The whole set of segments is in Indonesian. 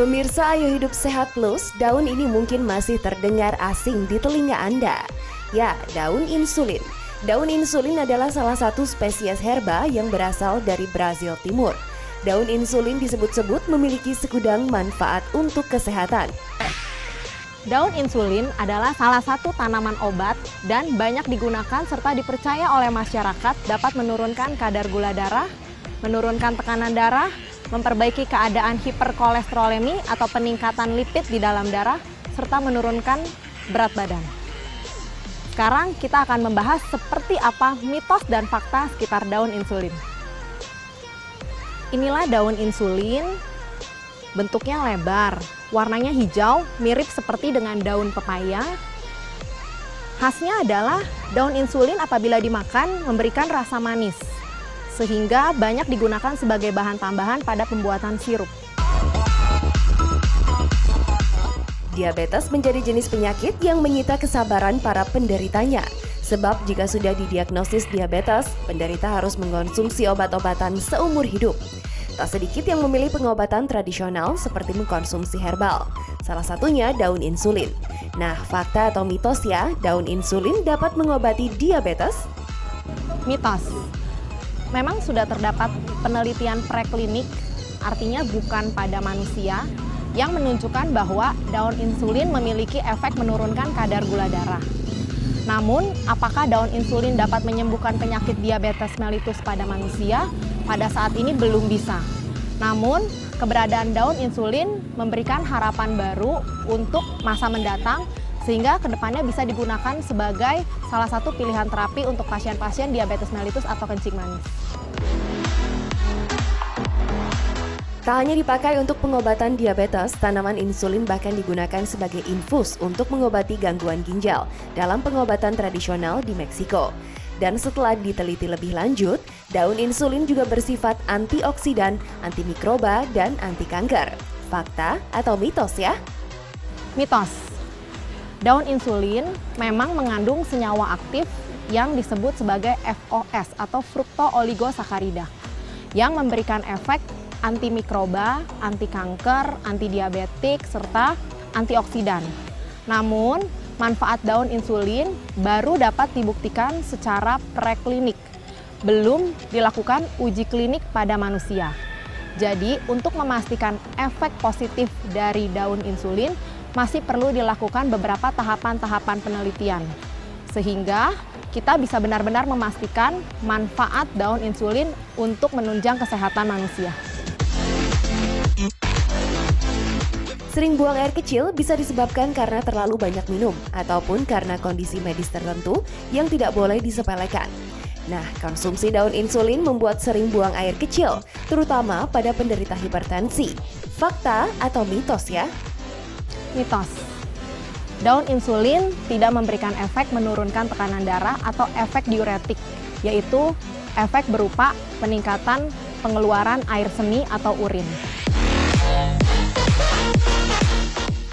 Pemirsa Ayo Hidup Sehat Plus, daun ini mungkin masih terdengar asing di telinga Anda. Ya, daun insulin. Daun insulin adalah salah satu spesies herba yang berasal dari Brazil Timur. Daun insulin disebut-sebut memiliki segudang manfaat untuk kesehatan. Daun insulin adalah salah satu tanaman obat dan banyak digunakan serta dipercaya oleh masyarakat dapat menurunkan kadar gula darah, menurunkan tekanan darah, memperbaiki keadaan hiperkolesterolemi atau peningkatan lipid di dalam darah, serta menurunkan berat badan. Sekarang kita akan membahas seperti apa mitos dan fakta sekitar daun insulin. Inilah daun insulin, bentuknya lebar, warnanya hijau, mirip seperti dengan daun pepaya. Khasnya adalah daun insulin apabila dimakan memberikan rasa manis, sehingga banyak digunakan sebagai bahan tambahan pada pembuatan sirup. Diabetes menjadi jenis penyakit yang menyita kesabaran para penderitanya. Sebab jika sudah didiagnosis diabetes, penderita harus mengkonsumsi obat-obatan seumur hidup. Tak sedikit yang memilih pengobatan tradisional seperti mengkonsumsi herbal. Salah satunya daun insulin. Nah, fakta atau mitos ya, daun insulin dapat mengobati diabetes? Mitos. Memang sudah terdapat penelitian preklinik, artinya bukan pada manusia, yang menunjukkan bahwa daun insulin memiliki efek menurunkan kadar gula darah. Namun, apakah daun insulin dapat menyembuhkan penyakit diabetes mellitus pada manusia? Pada saat ini belum bisa. Namun, keberadaan daun insulin memberikan harapan baru untuk masa mendatang, sehingga kedepannya bisa digunakan sebagai salah satu pilihan terapi untuk pasien-pasien diabetes mellitus atau kencing manis. Tak hanya dipakai untuk pengobatan diabetes, tanaman insulin bahkan digunakan sebagai infus untuk mengobati gangguan ginjal dalam pengobatan tradisional di Meksiko. Dan setelah diteliti lebih lanjut, daun insulin juga bersifat antioksidan, antimikroba, dan anti kanker. Fakta atau mitos ya? Mitos. Daun insulin memang mengandung senyawa aktif yang disebut sebagai FOS atau fruktooligosakarida yang memberikan efek antimikroba, anti kanker, anti diabetik, serta antioksidan. Namun, manfaat daun insulin baru dapat dibuktikan secara preklinik. Belum dilakukan uji klinik pada manusia. Jadi, untuk memastikan efek positif dari daun insulin, masih perlu dilakukan beberapa tahapan-tahapan penelitian. Sehingga kita bisa benar-benar memastikan manfaat daun insulin untuk menunjang kesehatan manusia. Sering buang air kecil bisa disebabkan karena terlalu banyak minum ataupun karena kondisi medis tertentu yang tidak boleh disepelekan. Nah, konsumsi daun insulin membuat sering buang air kecil, terutama pada penderita hipertensi. Fakta atau mitos ya? Mitos. Daun insulin tidak memberikan efek menurunkan tekanan darah atau efek diuretik, yaitu efek berupa peningkatan pengeluaran air seni atau urin.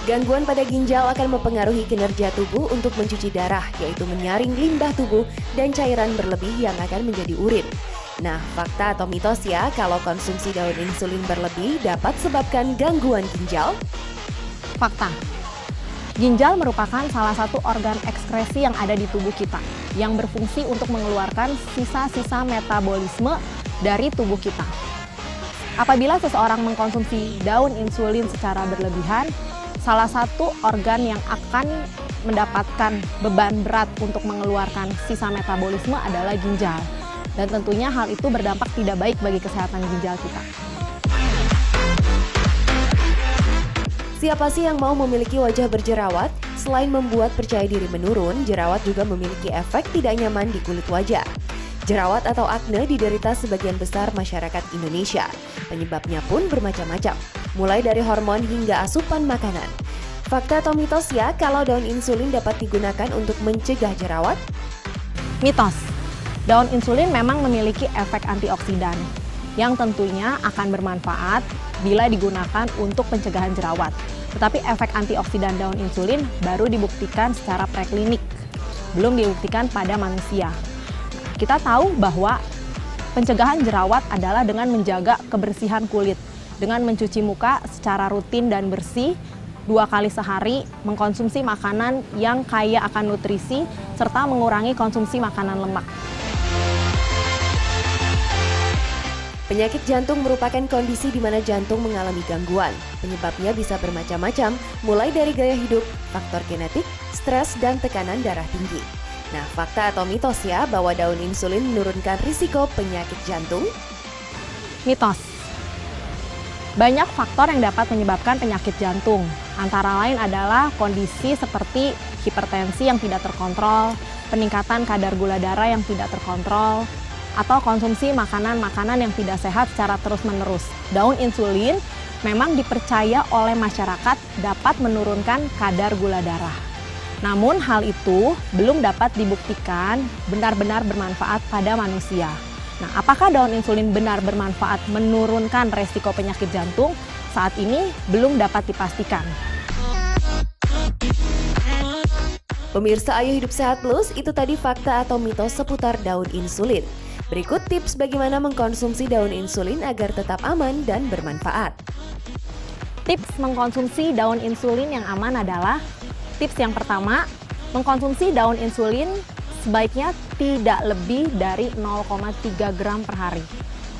Gangguan pada ginjal akan mempengaruhi kinerja tubuh untuk mencuci darah, yaitu menyaring limbah tubuh dan cairan berlebih yang akan menjadi urin. Nah, fakta atau mitos ya, kalau konsumsi daun insulin berlebih dapat sebabkan gangguan ginjal? Fakta. Ginjal merupakan salah satu organ ekskresi yang ada di tubuh kita, yang berfungsi untuk mengeluarkan sisa-sisa metabolisme dari tubuh kita. Apabila seseorang mengkonsumsi daun insulin secara berlebihan, salah satu organ yang akan mendapatkan beban berat untuk mengeluarkan sisa metabolisme adalah ginjal. Dan tentunya hal itu berdampak tidak baik bagi kesehatan ginjal kita. Siapa sih yang mau memiliki wajah berjerawat? Selain membuat percaya diri menurun, jerawat juga memiliki efek tidak nyaman di kulit wajah. Jerawat atau akne diderita sebagian besar masyarakat Indonesia. Penyebabnya pun bermacam-macam, mulai dari hormon hingga asupan makanan. Fakta atau mitos ya kalau daun insulin dapat digunakan untuk mencegah jerawat? Mitos. Daun insulin memang memiliki efek antioksidan yang tentunya akan bermanfaat bila digunakan untuk pencegahan jerawat. Tetapi efek antioksidan daun insulin baru dibuktikan secara preklinik, belum dibuktikan pada manusia. Kita tahu bahwa pencegahan jerawat adalah dengan menjaga kebersihan kulit. dengan mencuci muka secara rutin dan bersih 2 kali sehari, mengkonsumsi makanan yang kaya akan nutrisi, serta mengurangi konsumsi makanan lemak. Penyakit jantung merupakan kondisi di mana jantung mengalami gangguan. Penyebabnya bisa bermacam-macam, mulai dari gaya hidup, faktor genetik, stres, dan tekanan darah tinggi. Nah, fakta atau mitos ya bahwa daun insulin menurunkan risiko penyakit jantung? Mitos. Banyak faktor yang dapat menyebabkan penyakit jantung. Antara lain adalah kondisi seperti hipertensi yang tidak terkontrol, peningkatan kadar gula darah yang tidak terkontrol, atau konsumsi makanan-makanan yang tidak sehat secara terus-menerus. Daun insulin memang dipercaya oleh masyarakat dapat menurunkan kadar gula darah. Namun hal itu belum dapat dibuktikan benar-benar bermanfaat pada manusia. Nah, apakah daun insulin benar bermanfaat menurunkan resiko penyakit jantung? Saat ini belum dapat dipastikan. Pemirsa Ayo Hidup Sehat Plus, itu tadi fakta atau mitos seputar daun insulin. Berikut tips bagaimana mengkonsumsi daun insulin agar tetap aman dan bermanfaat. Tips mengkonsumsi daun insulin yang aman adalah: tips yang pertama, mengkonsumsi daun insulin sebaiknya tidak lebih dari 0,3 gram per hari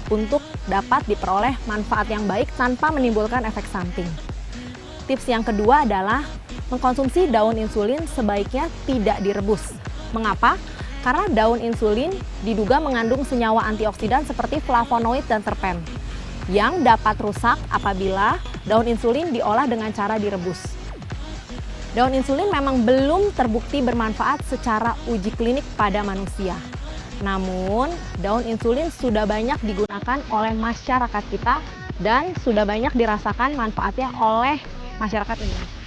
untuk dapat diperoleh manfaat yang baik tanpa menimbulkan efek samping. Tips yang kedua adalah mengkonsumsi daun insulin sebaiknya tidak direbus. Mengapa? Karena daun insulin diduga mengandung senyawa antioksidan seperti flavonoid dan terpen yang dapat rusak apabila daun insulin diolah dengan cara direbus. Daun insulin memang belum terbukti bermanfaat secara uji klinik pada manusia. Namun, daun insulin sudah banyak digunakan oleh masyarakat kita dan sudah banyak dirasakan manfaatnya oleh masyarakat Indonesia.